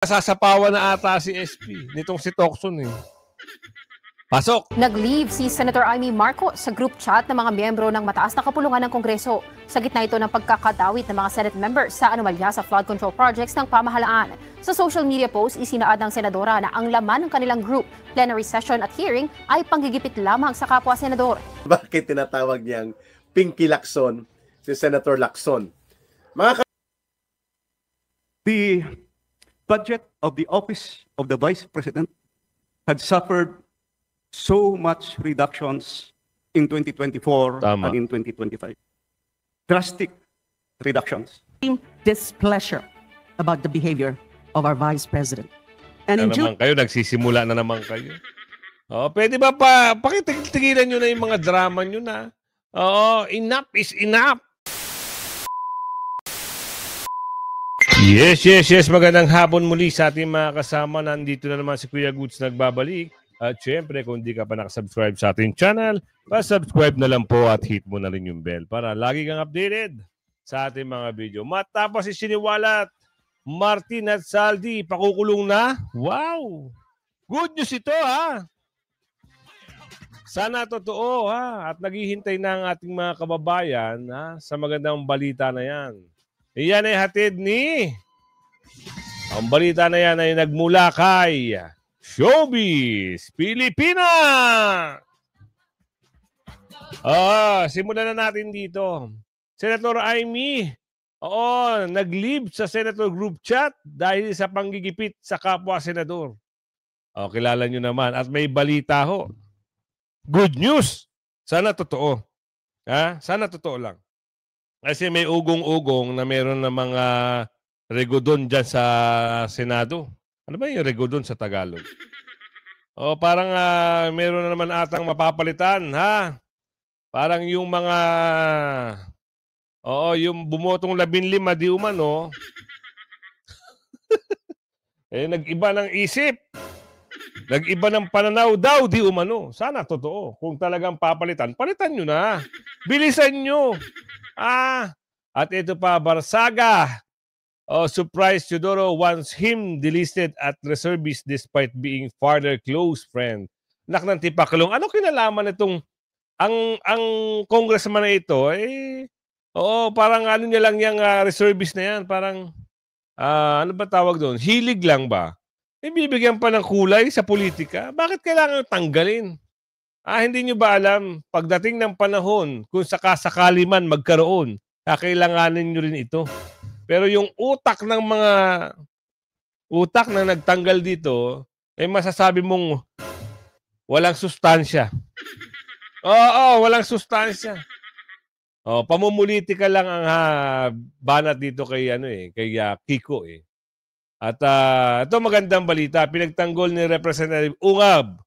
Sasapawan na ata si SP nitong si Tocson eh. Pasok! Nag-leave si Senator Amy Marcos sa group chat ng mga miyembro ng mataas na kapulungan ng Kongreso. Sa gitna ito ng pagkakadawit ng mga Senate members sa anomalya sa flood control projects ng pamahalaan. Sa social media post, isinaad ng senadora na ang laman ng kanilang group, plenary session at hearing ay panggigipit lamang sa kapwa senador. Bakit tinatawag niyang Pinky Lacson si Senator Lacson? The budget of the Office of the Vice President had suffered so much reductions in 2024 and in 2025. Drastic reductions. Displeasure about the behavior of our Vice President. And in June, kayo, nagsisimula na naman kayo. Pwede ba pakitigilan nyo na yung mga drama nyo na? Enough is enough. Yes. Magandang hapon muli sa ating mga kasama. Nandito na naman si Kuya Goods nagbabalik. At syempre, kung di ka pa nakasubscribe sa ating channel, pa-subscribe na lang po at hit mo na rin yung bell para lagi kang updated sa ating mga video. Matapos isiniwalat, Martin at Saldi, pakukulong na. Wow! Good news ito, ha? Sana totoo, ha? At naghihintay na ang ating mga kababayan, ha? Sa magandang balita na yan. Iyan ay hatid ni... Ang balita na yan ay nagmula kay Showbiz Pilipina! Simulan na natin dito. Senator Amy, nag-leave sa Senator Group Chat dahil sa panggigipit sa kapwa senador. Kilala nyo naman. At may balita ho. Good news! Sana totoo. Sana totoo lang. Kasi may ugong-ugong na meron na mga regodon dyan sa Senado. Ano ba yung regodon sa Tagalog? Parang meron na naman atang mapapalitan, ha? Parang yung mga... yung bumotong 15 di umano. Nag-iba ng isip. Nag-iba ng pananaw daw di umano. Sana totoo. Kung talagang papalitan, palitan nyo na. Bilisan nyo. At ito pa, Barsaga. Surprise, Teodoro wants him delisted at reservist despite being father close friend. Nak ng tipaklong. Ano kinalaman itong ang congressman na ito? Parang ano niya lang yung reservist na yan. Parang, ano ba tawag doon? Hilig lang ba? Bibigyan pa ng kulay sa politika? Bakit kailangan tanggalin? Hindi nyo ba alam, pagdating ng panahon, kung sakasakali man magkaroon, kakailanganin nyo rin ito. Pero yung utak na nagtanggal dito, masasabi mong walang sustansya. Walang sustansya. Pamumulitika lang ang banat dito kay Kiko eh. At ito magandang balita, pinagtanggol ni Representative Ungab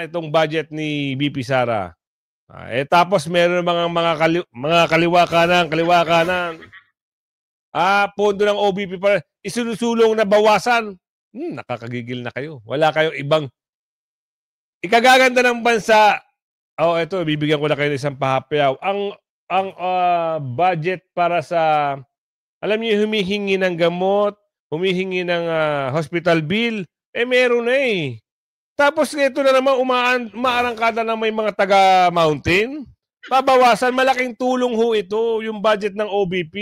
itong budget ni BP Sara. Tapos meron mga kaliwa kanan. Pondo ng OBP pa isinusulong na bawasan. Nakakagigil na kayo. Wala kayong ibang ikagaganda ng bansa. Ito, bibigyan ko na kayo ng isang pahapayaw. Ang budget para sa, alam niyo, humihingi ng gamot, humihingi ng hospital bill, meron na eh. Tapos ito na naman umaarangkada na may mga taga-mountain. Babawasan, malaking tulong ho ito, yung budget ng OBP.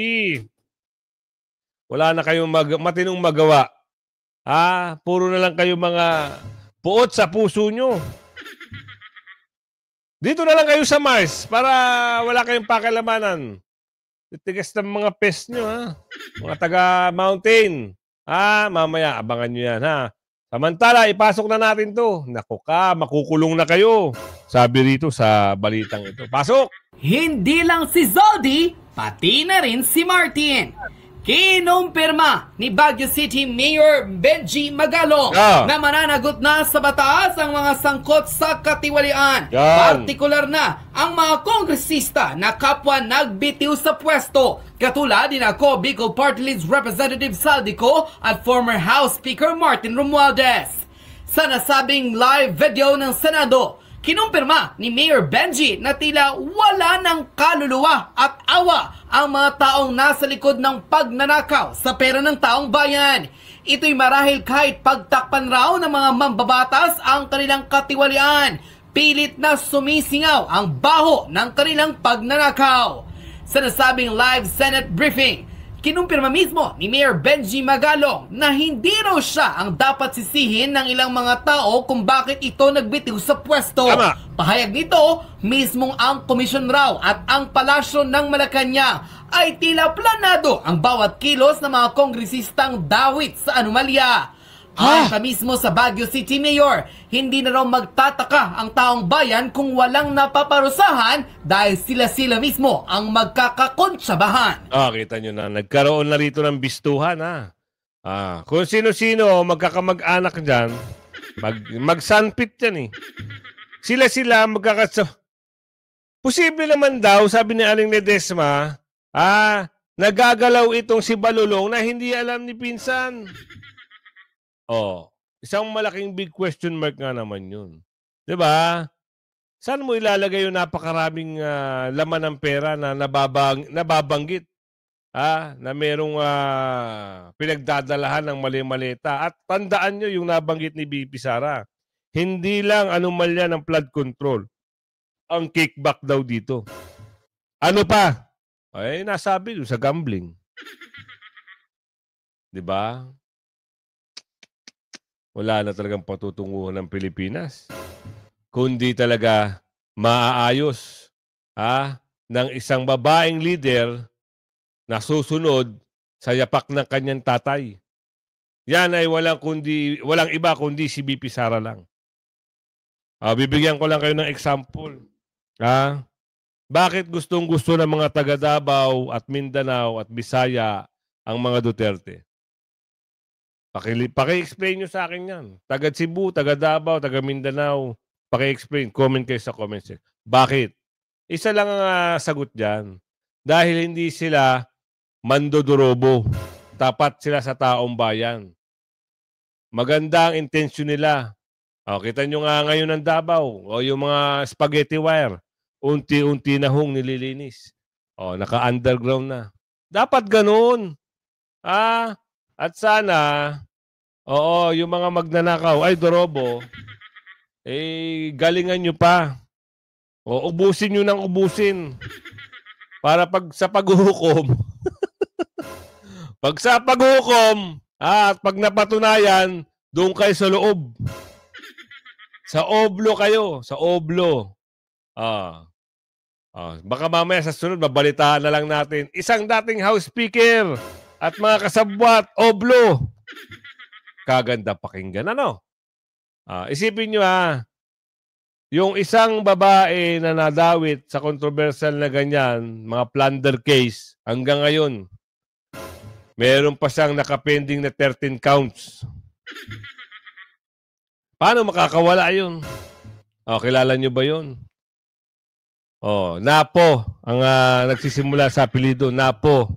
Wala na kayong matinong magawa. Puro na lang kayo mga puot sa puso nyo. Dito na lang kayo sa Mars para wala kayong pakilamanan. Titigas ng mga pest nyo, ha? Mga taga-mountain. Mamaya, abangan nyo yan, ha? Samantala, ipasok na natin to. Naku ka, makukulong na kayo. Sabi rito sa balitang ito. Pasok! Hindi lang si Zaldi, pati na rin si Martin. Kinumpirma ni Baguio City Mayor Benji Magalong na mananagot na sa batas ang mga sangkot sa katiwalian. Partikular na ang mga kongresista na kapwa nagbitiw sa pwesto, katulad ni Bicol Party List Representative Saldico at former House Speaker Martin Romualdez. Sa nasabing live video ng Senado, Kinumpirma ni Mayor Benji na tila wala ng kaluluwa at awa ang mga taong nasa likod ng pagnanakaw sa pera ng taong bayan. Ito'y marahil kahit pagtakpan raw ng mga mambabatas ang kanilang katiwalian. Pilit na sumisingaw ang baho ng kanilang pagnanakaw. Sa nasabing live Senate briefing, kinumpirma mismo ni Mayor Benji Magalong na hindi raw siya ang dapat sisihin ng ilang mga tao kung bakit ito nagbitiw sa pwesto. Tama. Pahayag nito, mismong ang komisyon raw at ang palasyo ng Malacanang ay tila planado ang bawat kilos ng mga kongresistang dawit sa anomalya. Ayon pa mismo sa Baguio City Mayor, hindi na raw magtataka ang taong bayan kung walang napaparusahan dahil sila mismo ang magkakakontsabahan. Kita nyo na, nagkaroon na rito ng bistuhan, ha? Kung sino-sino magkakamag-anak dyan, mag-sunpit yan, eh. Sila Posible naman daw, sabi ni Aling Ledesma, nagagalaw itong si Balulong na hindi alam ni Pinsan. Isang malaking big question mark nga naman yun. Diba? Saan mo ilalagay yung napakaraming laman ng pera na nababanggit? Na merong pinagdadalahan ng mali-maleta. At tandaan nyo yung nabanggit ni BP Sara. Hindi lang anomalya ng flood control ang kickback daw dito. Ano pa? Ay, nasabi doon sa gambling. Diba? Wala na talagang patutunguhan ng Pilipinas. Kundi talaga maaayos ng isang babaeng leader na susunod sa yapak ng kanyang tatay. Yan ay walang iba kundi si BP Sara lang. Bibigyan ko lang kayo ng example. Bakit gustong-gusto ng mga taga Davao at Mindanao at Bisaya ang mga Duterte? Paki-explain nyo sa akin yan. Taga Cebu, taga Davao, taga Mindanao. Paki-explain. Comment kayo sa comment section. Bakit? Isa lang ang sagot dyan. Dahil hindi sila mandodorobo. Tapat sila sa taong bayan. Maganda ang intensyon nila. Kita nyo nga ngayon ng Davao. Yung mga spaghetti wire. Unti-unti na hong nililinis. Naka-underground na. Dapat ganun. At sana, yung mga magnanakaw, dorobo, galingan nyo pa. Ubusin nyo ng ubusin. Para sa paghuhukom, at pag napatunayan, doon kayo sa loob. Sa oblo kayo. Sa oblo. Baka mamaya sa sunod, babalitaan na lang natin. Isang dating House Speaker at mga kasabwat, oblo. Kaganda pakinggan, ano? Isipin nyo, yung isang babae na nadawit sa controversial na ganyan, mga plunder case, hanggang ngayon, meron pa siyang nakapending na 13 counts. Paano makakawala yun? Kilala nyo ba yun? Napo, ang nagsisimula sa apelido, Napo.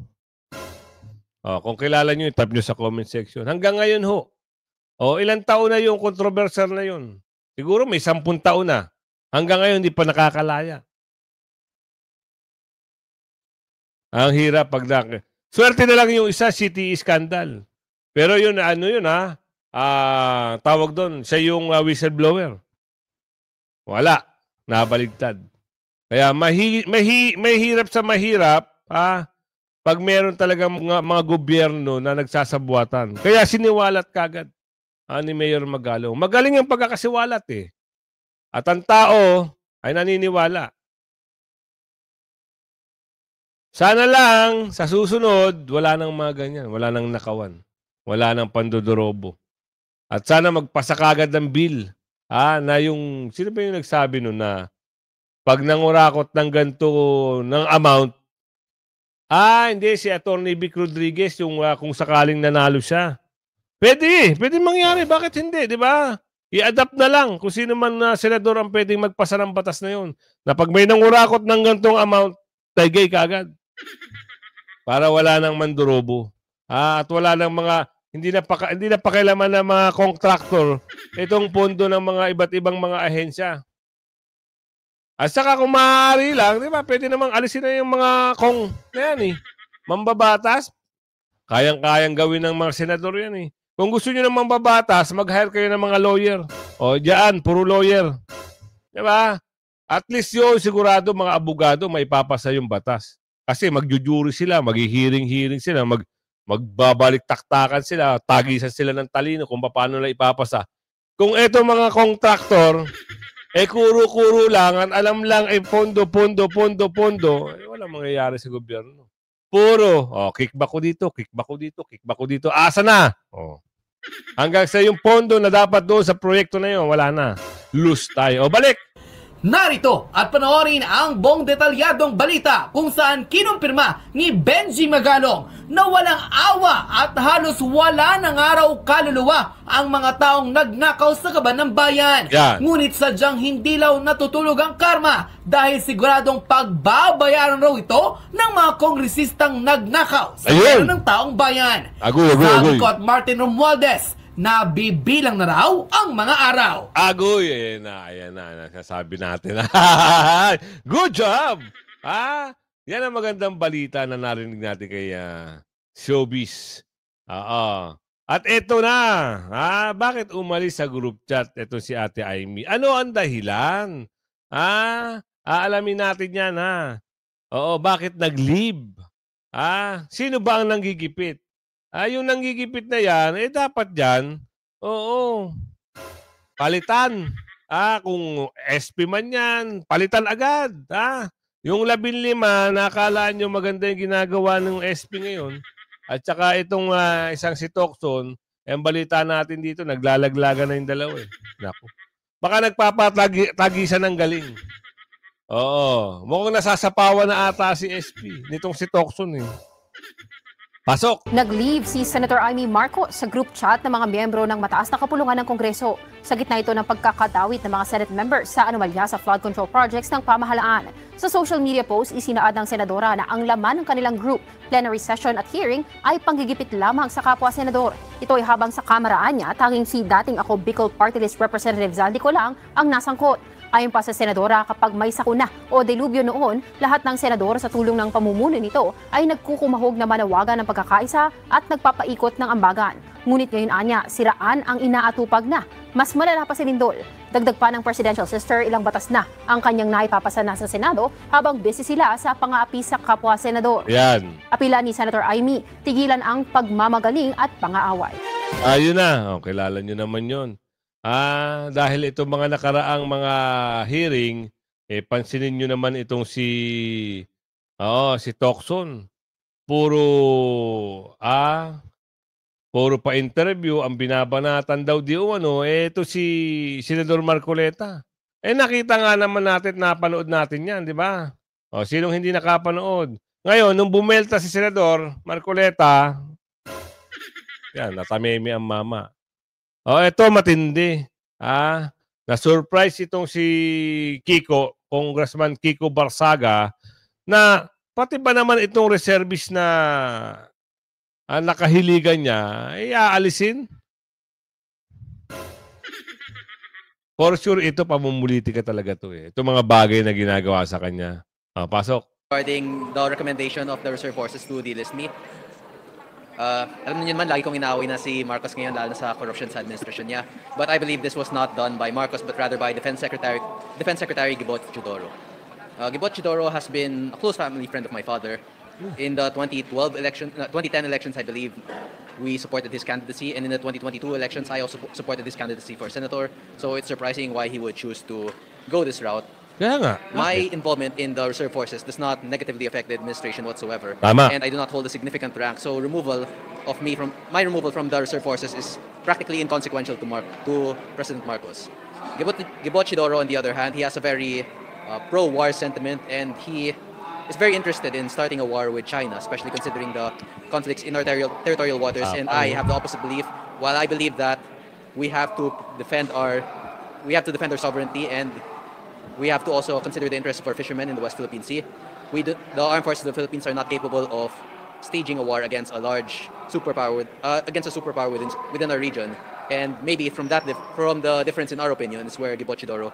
Kung kilala nyo, type nyo sa comment section. Hanggang ngayon ho. Ilang taon na yung controversial na yun? Siguro may 10 taon na. Hanggang ngayon, hindi pa nakakalaya. Ang hirap pag swerte na lang yung isa, CTE scandal. Pero yun, tawag doon, siya yung whistleblower. Wala. Nabaligtad. Kaya may hirap sa mahirap, pag meron talagang mga gobyerno na nagsasabuatan. Kaya siniwalat kagad ni Mayor Magalong. Magaling ang pagkakasiwalat eh. At ang tao ay naniniwala. Sana lang sa susunod, wala nang mga ganyan. Wala nang nakawan. Wala nang pandodorobo. At sana magpasa kagad ng bill. Na yung, sino ba yung nagsabi nun na pag nangurakot ng ganito ng amount, hindi, si Atty. Vic Rodriguez, yung kung sakaling nanalo siya. Pwede mangyari. Bakit hindi, di ba? I-adapt na lang kung sino man na senador ang pwedeng magpasa ng batas na yun. Na pag may nangurakot ng ganitong amount, taygay ka agad. Para wala nang mandorobo. At wala nang mga, hindi na pakialaman ng mga contractor itong pondo ng mga iba't ibang mga ahensya. At saka kung maaari lang, di ba, pwede namang alisin na yung mga mambabatas. Kayang-kayang gawin ng mga senador yan eh. Kung gusto nyo ng mambabatas, mag-hire kayo ng mga lawyer. O, diyan, puro lawyer. Di ba? At least yun, sigurado mga abogado may papasa yung batas. Kasi magjujury sila, maghihiring-hiring sila, magbabalik-taktakan sila, tagisan sila ng talino kung paano nila ipapasa. Kung eto mga kontraktor, kuro-kuro lang, alam lang pondo, walang mangyayari sa gobyerno. Puro, kickback ko dito, asa na? Hanggang sa yung pondo na dapat doon sa proyekto na yun, wala na. Lose tayo. Balik! Narito at panoorin ang buong detalyadong balita kung saan kinumpirma ni Benji Magalong na walang awa at halos wala ng araw kaluluwa ang mga taong nagnakaw sa kaban ng bayan. Yan. Ngunit sadyang hindi law natutulog ang karma dahil siguradong pagbabayaran raw ito ng mga kongresistang nagnakaw sa pera ng taong bayan. Sabi ko at Martin Romualdez, nabibilang na raw ang mga araw. Agoy, ayan na, sasabi natin. Good job! Yan ang magandang balita na narinig natin kay Showbiz. At eto na, bakit umalis sa group chat ito si Ate Amy? Ano ang dahilan? Aalamin natin yan, bakit nag-leave? Sino ba ang nanggigipit? Yung nanggigipit na yan, dapat dyan, palitan. Kung SP man yan, palitan agad. Yung 15, nakala nyo maganda yung ginagawa ng SP ngayon. At saka itong isang si Tocson, ang balita natin dito, naglalaglaga na yung dalawa. Naku. Baka nagpapatagisan ng galing. Mukhang nasasapawan na ata si SP, nitong si Tocson. Pasok! Nag-leave si Senator Amy Marcos sa group chat ng mga miyembro ng mataas na kapulungan ng Kongreso. Sa gitna ito ng pagkakadawit ng mga Senate members sa anomalya sa flood control projects ng pamahalaan. Sa social media post, isinaad ng senadora na ang laman ng kanilang group, plenary session at hearing ay panggigipit lamang sa kapwa senador. Ito ay habang sa kamaraan niya, tanging si dating ako Bicol Party List Representative Zaldico lang ang nasangkot. Ayon pa sa senadora, kapag may sakuna o delubyo noon, lahat ng senador sa tulong ng pamumuno nito ay nagkukumahog na manawagan ng pagkakaisa at nagpapaikot ng ambagan. Ngunit ngayon anya, siraan ang inaatupag na. Mas malala pa si Lindol. Dagdag pa ng presidential sister, ilang batas na ang kanyang naipapasa na sa Senado habang busy sila sa pang-aapi sa kapwa senador. Yan. Apila ni Senator Amy, tigilan ang pagmamagaling at pang-aaway. Ayun na. Kilala nyo naman yun. Dahil itong mga nakaraang mga hearing, pansinin nyo naman itong si Tocson. Puro pa-interview, ang binabanatan daw di ito si Senador Marcoleta. Nakita nga naman natin, napanood natin yan, di ba? Sinong hindi nakapanood? Ngayon, nung bumelta si Senador Marcoleta, yan, natameme ang mama. Ito matindi. Na-surprise itong si Kiko, Congressman Kiko Barsaga, na pati ba naman itong reservist na nakahiligan niya, aalisin? For sure, ito pamumulitika talaga to. Ito mga bagay na ginagawa sa kanya. Pasok. Regarding the recommendation of the reserve forces to delist me, alam niyo naman, lagi kong inaaway na si Marcos ngayon, lalo na sa corruption sa administration niya. But I believe this was not done by Marcos, but rather by Defense Secretary Gibot Chodoro. Gibot Chodoro has been a close family friend of my father. In the 2010 elections, I believe, we supported his candidacy, and in the 2022 elections, I also supported his candidacy for senator. So it's surprising why he would choose to go this route. Kaya nga. My involvement in the reserve forces does not negatively affect the administration whatsoever. Tama. And I do not hold a significant rank. So my removal from the reserve forces is practically inconsequential to President Marcos. Gibot Chodoro, on the other hand, he has a very pro-war sentiment, and he is very interested in starting a war with China, especially considering the conflicts in our territorial waters. And I have the opposite belief. While I believe that we have to defend our sovereignty, and we have to also consider the interests of our fishermen in the West Philippine Sea, the armed forces of the Philippines are not capable of staging a war against a large superpower within our region. And maybe from the difference in our opinion is where Gibot Chodoro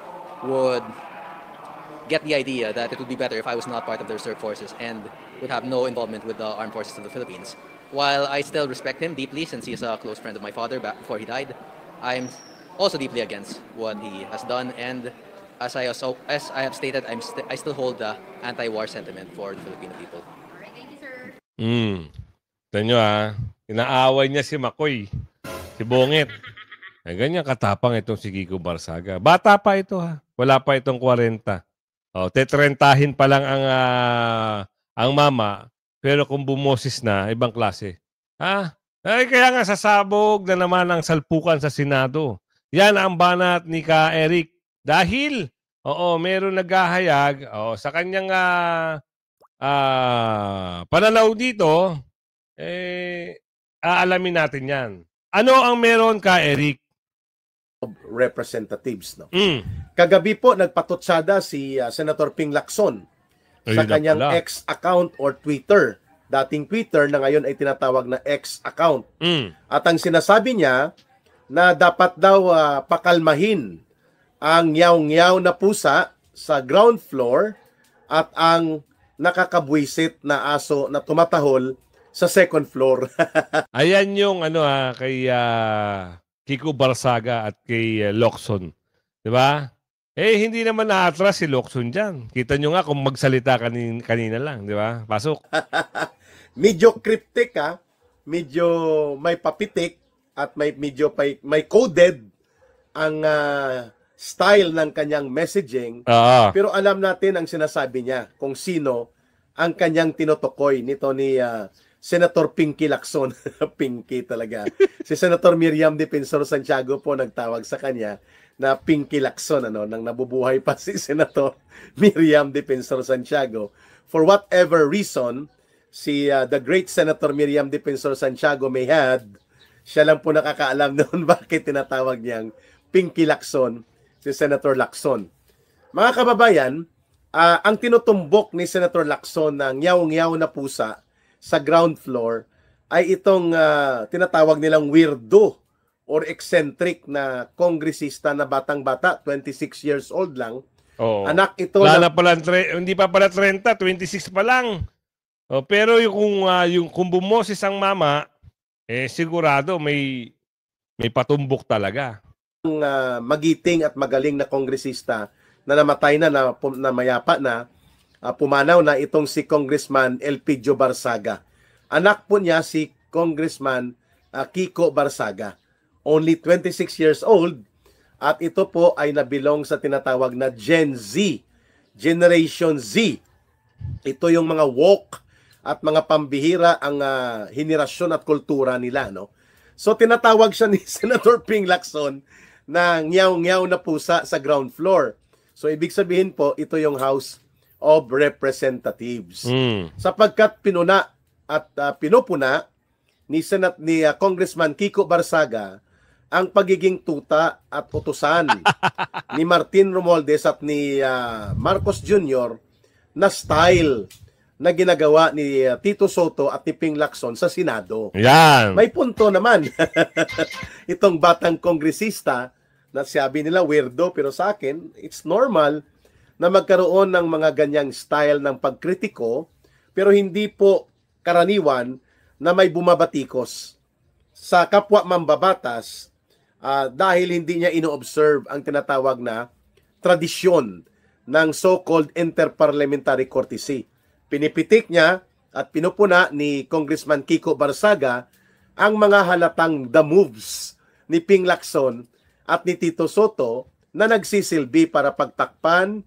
get the idea that it would be better if I was not part of the reserve forces and would have no involvement with the armed forces of the Philippines. While I still respect him deeply since he is a close friend of my father back before he died, I'm also deeply against what he has done, and as I have stated, I still hold the anti-war sentiment for the Filipino people. Ito nyo inaaway niya si Makoy, si Bongit. Ay, ganyan katapang itong si Kiko Barsaga. Bata pa ito wala pa itong 40. Tetrentahin pa lang ang mama, pero kung bumoses na, ibang klase. Ay, kaya nga sasabog na naman ang salpukan sa Senado. Yan ang banat ni Ka Eric. Dahil, meron naghahayag sa kanyang pananaw dito, aalamin natin yan. Ano ang meron, Ka Eric? Representatives, no? Kagabi po nagpatutsada si Senator Ping Lacson sa kanyang X account or Twitter. Dating Twitter na ngayon ay tinatawag na X account. At ang sinasabi niya na dapat daw pakalmahin ang nyaw-nyaw na pusa sa ground floor at ang nakakabwisit na aso na tumatahol sa second floor. Ayan yung kay Kiko Barsaga at kay Locson. Diba? Hindi naman na-atras si Locson dyan. Kita nyo nga kung magsalita kanina lang. Diba? Pasok. Medyo cryptic medyo may papitik at may coded ang style ng kanyang messaging. Pero alam natin ang sinasabi niya kung sino ang kanyang tinutukoy nito ni Senator Pinky Lacson. Pinky talaga. Si Senator Miriam Defensor Santiago po nagtawag sa kanya na Pinky Lacson, nang nabubuhay pa si Senator Miriam Defensor Santiago. For whatever reason, the great Senator Miriam Defensor Santiago may had, siya lang po nakakaalam noon bakit tinatawag niyang Pinky Lacson si Senator Lacson. Mga kababayan, ang tinutumbok ni Senator Lacson ng nyaw-nyaw na pusa sa ground floor ay itong tinatawag nilang weirdo or eccentric na kongresista na batang-bata, 26 years old lang. Anak ito hindi pa pala 30, 26 pa lang. Pero kung bumoses ang mama, sigurado may patumbok talaga. Ang magiting at magaling na kongresista na namatay na mayapa na, pumanaw na itong si Congressman Elpidio Barsaga. Anak po niya si Congressman Kiko Barsaga. Only 26 years old at ito po ay nabilong sa tinatawag na Gen Z, Generation Z. Ito yung mga woke at mga pambihira ang henerasyon at kultura nila, no? So tinatawag siya ni Senator Ping Lacson na nyaw-nyaw na pusa sa ground floor. So ibig sabihin po, ito yung House of Representatives. Sapagkat pinuna at pinupuna ni Congressman Kiko Barsaga ang pagiging tuta at utusan ni Martin Romualdez at ni Marcos Jr. na style na ginagawa ni Tito Soto at ni Ping Lacson sa Senado. Yan. May punto naman. Itong batang kongresista na sabi nila weirdo, pero sa akin, it's normal na magkaroon ng mga ganyang style ng pagkritiko, pero hindi po karaniwan na may bumabatikos sa kapwa mambabatas dahil hindi niya ino-observe ang tinatawag na tradisyon ng so-called interparliamentary courtesy. Pinipitik niya at pinupuna ni Congressman Kiko Barsaga ang mga halatang the moves ni Ping Lacson at ni Tito Soto na nagsisilbi para pagtakpan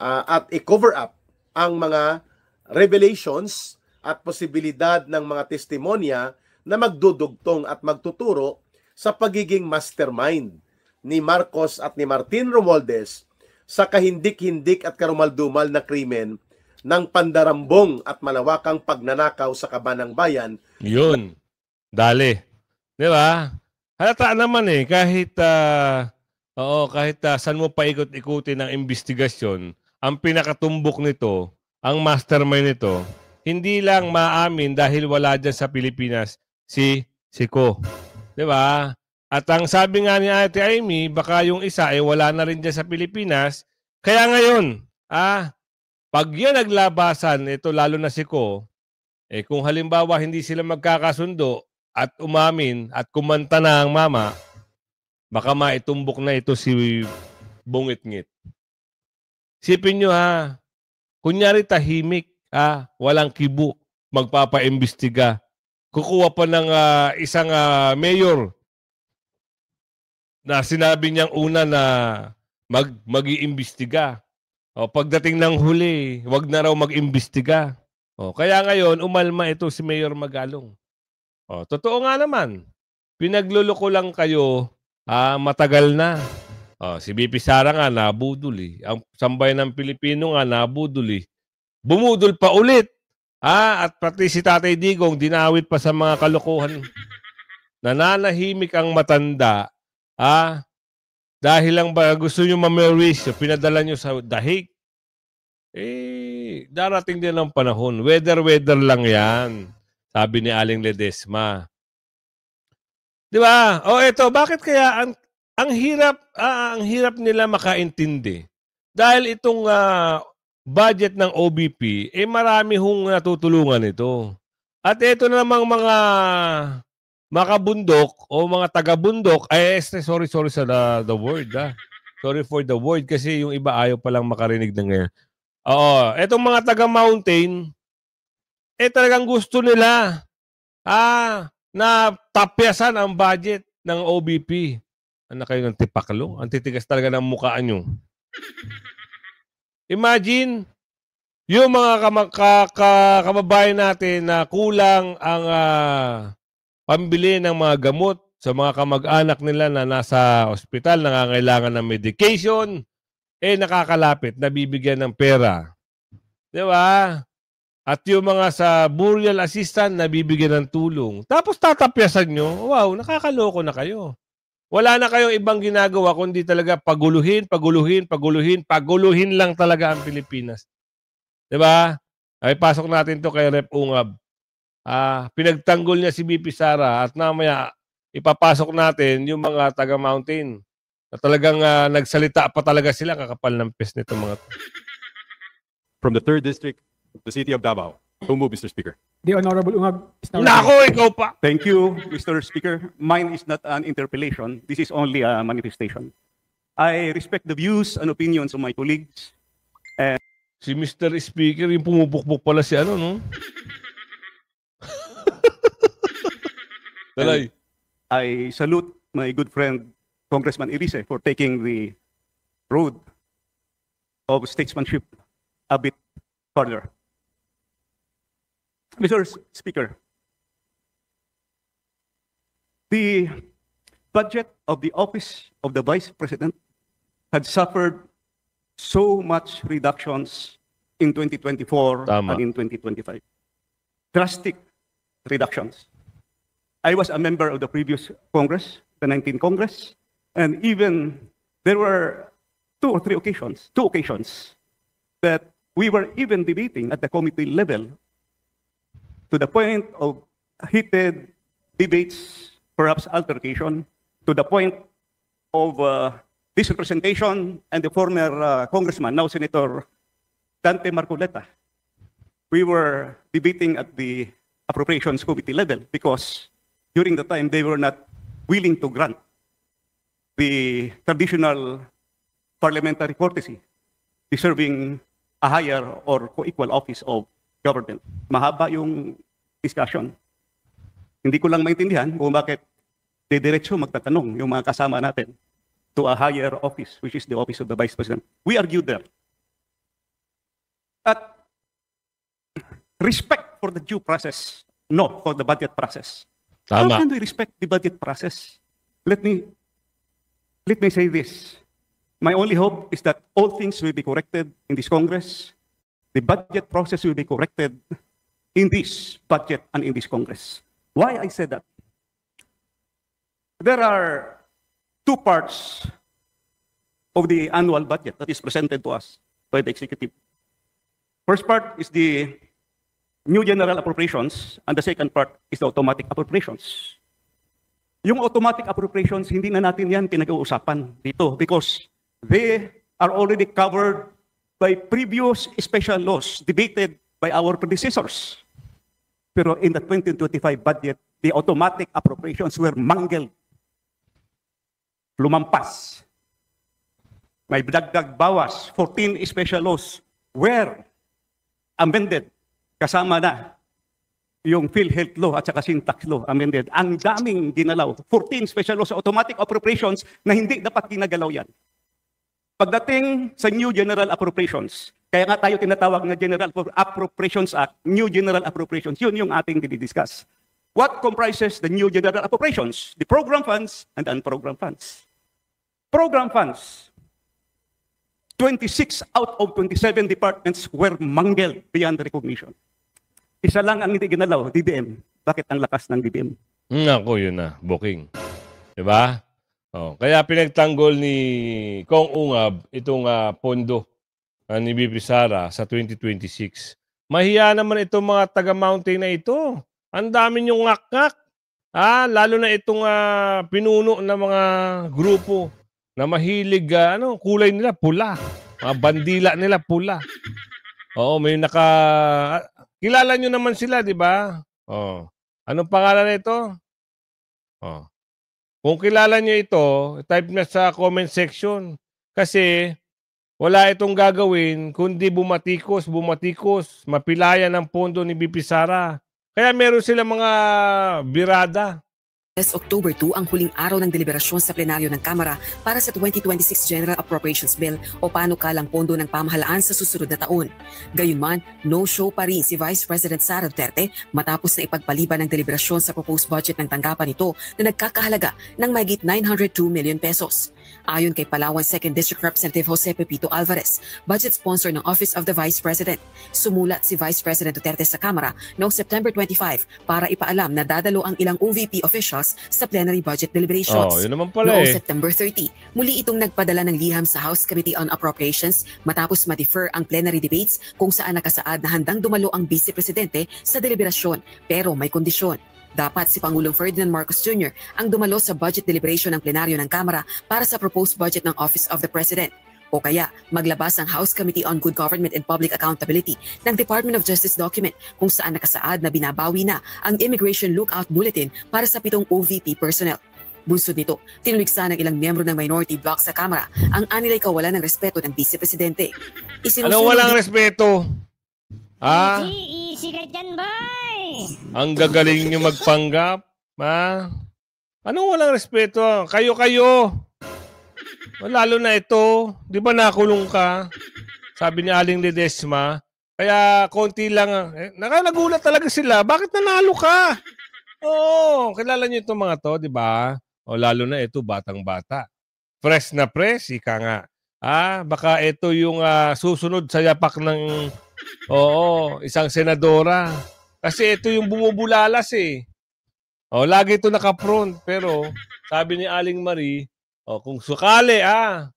at i-cover up ang mga revelations at posibilidad ng mga testimonya na magdudugtong at magtuturo sa pagiging mastermind ni Marcos at ni Martin Romualdez sa kahindik-hindik at karumaldumal na krimen ng pandarambong at malawakang pagnanakaw sa kabanang bayan. Yun. Dali. Di ba? Halata naman kahit saan mo paikot-ikutin ang investigasyon, ang pinakatumbok nito, ang mastermind nito, hindi lang maamin dahil wala dyan sa Pilipinas si Ko. Di ba? At ang sabi nga ni Ate Amy, baka yung isa wala na rin dyan sa Pilipinas. Kaya ngayon, pag yan naglabasan, ito lalo na si Ko, kung halimbawa hindi sila magkakasundo at umamin at kumanta na ang mama, baka maitumbok na ito si Bungit-ngit. Sipin nyo kunyari tahimik, walang kibo, magpapaimbestiga. Kukuha pa ng isang mayor na sinabi niyang una na mag-iimbestiga. Pagdating ng huli, wag na raw mag-imbestiga. Kaya ngayon, umalma ito si Mayor Magalong. Totoo nga naman. Pinagluloko lang kayo, matagal na. Si BP Sara nga nabudol. Ang sambayan ng Pilipino nga nabudol. Bumudol pa ulit. At pati si Tatay Digong dinawit pa sa mga kalokohan. Nananahimik ang matanda. Dahil lang ba gusto nyo mamerwisyo, pinadala nyo sa dahig. Darating din ang panahon. Weather lang yan. Sabi ni Aling Ledesma. Di ba? Eto, bakit kaya ang hirap nila makaintindi? Dahil itong budget ng OBP, marami hong natutulungan ito. At ito na namang mga makabundok o mga taga-bundok, sorry sa the word. Sorry for the word kasi yung iba ayaw palang makarinig ng ngayon. Etong mga taga-mountain, talagang gusto nila na tapyasan ang budget ng OBP. Ano kayo ng tipaklo? Ang titigas talaga ng mukhaan nyo. Imagine, yung mga kababayan natin na kulang ang pambili ng mga gamot sa mga kamag-anak nila na nasa ospital, nangangailangan ng medication, nakakalapit, nabibigyan ng pera. Di ba? At yung mga sa burial assistant, nabibigyan ng tulong. Tapos tatapyasan nyo, wow, nakakaloko na kayo. Wala na kayong ibang ginagawa kundi talaga paguluhin lang talaga ang Pilipinas. Di ba? Ay, pasok natin to kay Rep. Ungab. Pinagtanggol niya si BP Sara at namaya ipapasok natin yung mga taga-mountain na talagang nagsalita pa talaga sila, kakapal ng pes nito mga to. From the 3rd District, the City of Davao. So move, Mr. Speaker. The Honorable Ungab is now... Nako, ikaw pa! Thank you, Mr. Speaker. Mine is not an interpellation. This is only a manifestation. I respect the views and opinions of my colleagues. Si Mr. Speaker, yung pumupukpok pala si ano, no? Talay. I salute my good friend, Congressman Irise, for taking the road of statesmanship a bit further. Mr. Speaker, the budget of the Office of the Vice President had suffered so much reductions in 2024 and in 2025. Drastic reductions. I was a member of the previous Congress, the 19th Congress, and even there were two occasions that we were even debating at the committee level to the point of heated debates, perhaps altercation, to the point of disrepresentation, and the former congressman, now Senator Dante Marcoleta. We were debating at the Appropriations Committee level because during the time they were not willing to grant the traditional parliamentary courtesy deserving a higher or co-equal office of government. Mahaba yung discussion. Hindi ko lang maintindihan kung bakit diretso magtatanong yung mga kasama natin to a higher office, which is the office of the Vice President. We argued there. At respect for the due process, no, for the budget process. Tama. How can we respect the budget process? Let me say this. My only hope is that all things will be corrected in this Congress. The budget process will be corrected in this budget and in this Congress. Why I said that? There are two parts of the annual budget that is presented to us by the executive. First part is the new general appropriations, and the second part is the automatic appropriations. Yung automatic appropriations, hindi na natin yan pinag-uusapan dito because they are already covered by previous special laws debated by our predecessors. Pero in the 2025 budget, the automatic appropriations were mangled. Lumampas. May dagdag bawas, 14 special laws were amended. Kasama na yung PhilHealth law at saka syntax law amended. Ang daming ginalaw. 14 special laws, automatic appropriations na hindi dapat ginagalaw yan. Pagdating sa New General Appropriations, kaya nga tayo tinatawag na General Appropriations Act, New General Appropriations, yun yung ating dinidiscuss. What comprises the New General Appropriations? The program funds and unprogrammed funds. Program funds, 26 out of 27 departments were mangled beyond recognition. Isa lang ang hindi ginalaw, DBM. Bakit ang lakas ng DBM? Ako, yun na. Booking. Diba? Oh, kaya pinagtanggol ni Kong Ungab itong pondo ni BP Sara sa 2026. Mahiya naman itong mga taga-mountain na ito. Ang dami niyong ngak-ngak. Lalo na itong pinuno ng mga grupo na mahilig, kulay nila pula. Mga bandila nila pula. Oo, may kilala nyo naman sila, di ba? Oh. Anong pangalan nito? Oh. Kung kilala nyo ito, type na sa comment section. Kasi wala itong gagawin kundi bumatikos, mapilayan ang pondo ni BP Sara. Kaya meron sila mga birada. October 2 ang huling araw ng deliberasyon sa plenaryo ng Kamara para sa 2026 General Appropriations Bill o panukalang pondo ng pamahalaan sa susunod na taon. Gayunman, no-show pa rin si Vice President Sara Duterte matapos na ipagpaliban ng deliberasyon sa proposed budget ng tanggapan nito na nagkakahalaga ng mahigit 902 million pesos. Ayon kay Palawan 2nd District Representative Jose Pepito Alvarez, budget sponsor ng Office of the Vice President, sumulat si Vice President Duterte sa Kamara noong September 25 para ipaalam na dadalo ang ilang OVP officials sa plenary budget deliberations. Yun naman pala Noong September 30, muli itong nagpadala ng liham sa House Committee on Appropriations matapos ma-defer ang plenary debates kung saan nakasaad na handang dumalo ang Vice Presidente sa deliberasyon pero may kondisyon. Dapat si Pangulong Ferdinand Marcos Jr. ang dumalo sa budget deliberation ng plenaryo ng Kamara para sa proposed budget ng Office of the President. O kaya, maglabas ang House Committee on Good Government and Public Accountability ng Department of Justice document kung saan nakasaad na binabawi na ang Immigration Lookout Bulletin para sa 7 OVP personnel. Bunsod nito, tinuliksa ng ilang miyembro ng minority bloc sa Kamara ang anilay kawalan ng respeto ng Vice Presidente. Ano walang respeto? Easy ka dyan, boy! Ang gagaling nyo magpanggap. Anong walang respeto? Kayo. Lalo na ito. Di ba nakulong ka? Sabi ni Aling Ledesma. Kaya konti lang. Nagulat talaga sila. Bakit nanalo ka? Oo, kilala nyo itong mga to, di ba? O lalo na ito, batang-bata. Fresh na fresh, ika nga. Baka ito yung susunod sa yapak ng isang senadora. Kasi ito yung bumubulalas eh. Lagi ito naka-front. Pero sabi ni Aling Marie, kung sukali,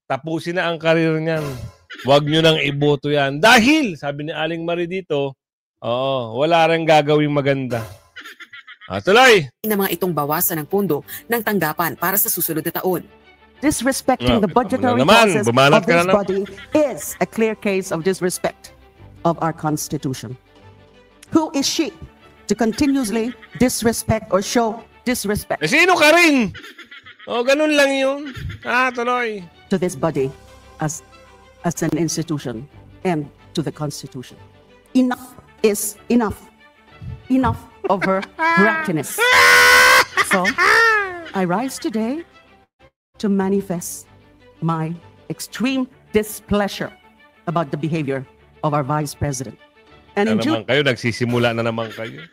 tapusin na ang karir niyan. Huwag nyo nang iboto yan. Dahil, sabi ni Aling Marie dito, wala rin gagawing maganda. Tuloy! Na mga itong bawasan ng pondo ng tanggapan para sa susunod na taon. Disrespecting the budgetary process of this body is a clear case of disrespect of our Constitution. Who is she to continuously disrespect or show disrespect? Sino ka rin? Ganun lang yun. Tuloy. To this body as an institution and to the Constitution. Enough is enough. Enough of her brackiness. So, I rise today to manifest my extreme displeasure about the behavior of our Vice President. And in naman kayo, nagsisimula na naman kayo.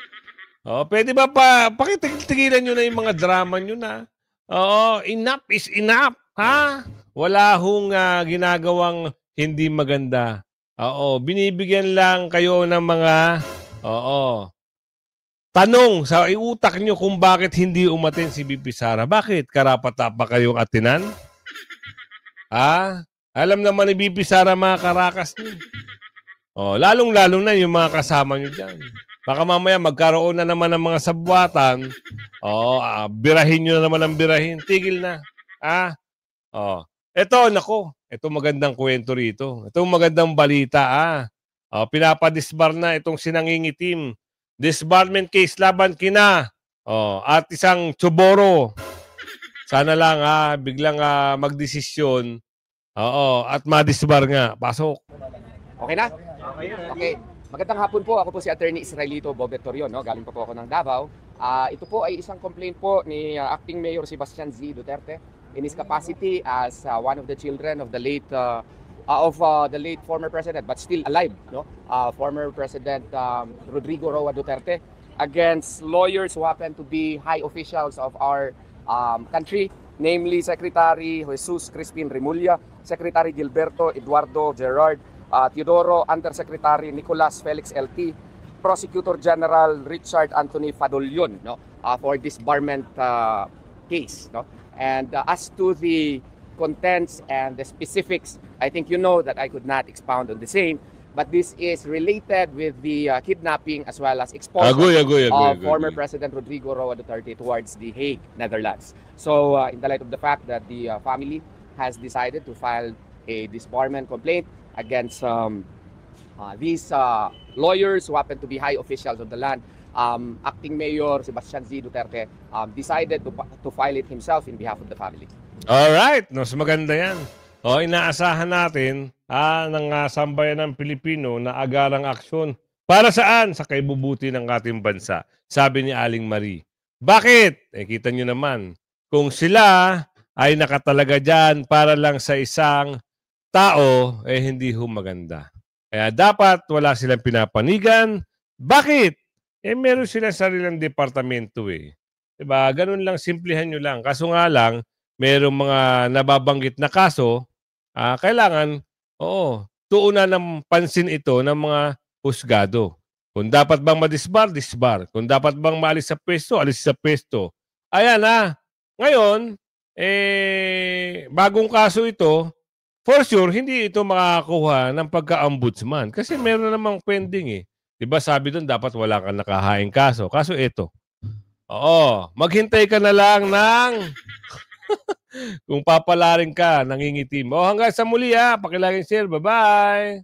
Pwede ba pakitigilan nyo na yung mga drama nyo na? Enough is enough. Wala hong ginagawang hindi maganda. Binibigyan lang kayo ng mga tanong sa iutak nyo kung bakit hindi umatin si BP Sara. Bakit? Karapat-dapat kayong atinan? Alam naman ni BP Sara mga karakas niyo. Lalong-lalo na yung mga kasama nyo dyan. Baka mamaya magkaroon na naman ng mga sabwatan. Birahin nyo na naman ang birahin. Tigil na. Ito, nako. ito magandang kwento rito. Ito magandang balita. Pinapadisbar na itong sinangingitim. Disbarment case laban kina. At isang Chuboro. Sana lang biglang magdesisyon. At madisbar nga. Pasok. Okay na? Okay. Magandang hapon po. Ako po si Attorney Israelito Bobet Torion. Galing pa po ako ng Davao. Ito po ay isang complaint po ni Acting Mayor Sebastian Z. Duterte in his capacity as one of the children of the late former president, but still alive, former President Rodrigo Roa Duterte, against lawyers who happen to be high officials of our country, namely Secretary Jesus Crispin Remulla, Secretary Gilberto Eduardo Gerard Teodoro, Undersecretary Nicolas Felix LT, Prosecutor General Richard Anthony Fadolion, for disbarment case. And as to the contents and the specifics, I think you know that I could not expound on the same, but this is related with the kidnapping as well as expulsion of former President Rodrigo Roa Duterte towards The Hague, Netherlands. So in the light of the fact that the family has decided to file a disbarment complaint against these lawyers who happen to be high officials of the land, Acting Mayor Sebastian Z. Duterte decided to file it himself in behalf of the family. Alright, mas maganda yan. Inaasahan natin ng sambayan ng Pilipino na agarang aksyon. Para saan? Sa kaibubuti ng ating bansa. Sabi ni Aling Marie. Bakit? Kita nyo naman. Kung sila ay nakatalaga dyan para lang sa isang tao, hindi ho maganda. Kaya dapat wala silang pinapanigan. Bakit? Meron silang sarilang departamento Diba? Ganun lang, simplihan nyo lang. Kaso nga lang, merong mga nababanggit na kaso, kailangan, tuunan ng pansin ito ng mga husgado. Kung dapat bang madisbar, disbar. Kung dapat bang maalis sa pwesto, alis sa pwesto. Ayan Ngayon, bagong kaso ito, for sure, hindi ito makakakuha ng pagka-ombudsman. Kasi meron namang pending Diba sabi doon, dapat wala kang nakahaing kaso. Kaso ito. Maghintay ka na lang ng kung papalarin ka, nangingitim. Hanggang sa muli pakilaging share. Bye-bye!